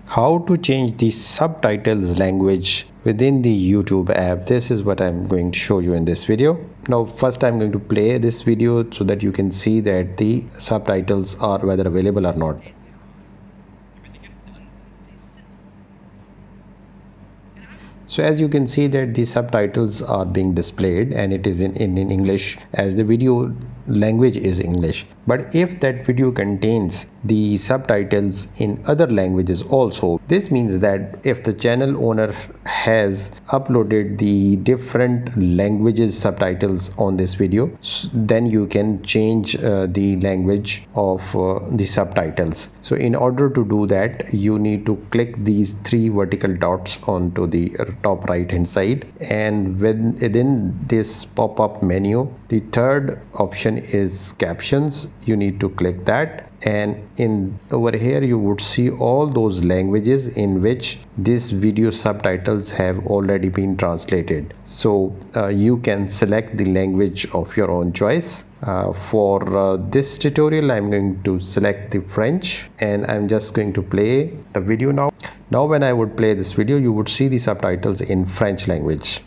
How to change the subtitles language within the YouTube app. This is what I'm going to show you in this video. Now first I'm going to play this video so that you can see that the subtitles are whether available or not. So as you can see that the subtitles are being displayed and it is in English as the video language is English. But if that video contains the subtitles in other languages also, this means that if the channel owner has uploaded the different languages subtitles on this video, then you can change the language of the subtitles. So in order to do that, you need to click these three vertical dots onto the top right hand side, and within this pop-up menu, the third option is captions. You need to click that, and in over here you would see all those languages in which this video subtitles have already been translated. So you can select the language of your own choice. For this tutorial I'm going to select the French, and I'm just going to play the video now. Now when I would play this video, you would see the subtitles in French language.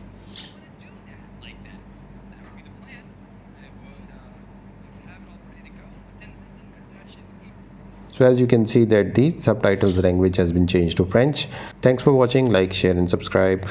So as you can see that the subtitles language has been changed to French. Thanks for watching. Like, share and subscribe.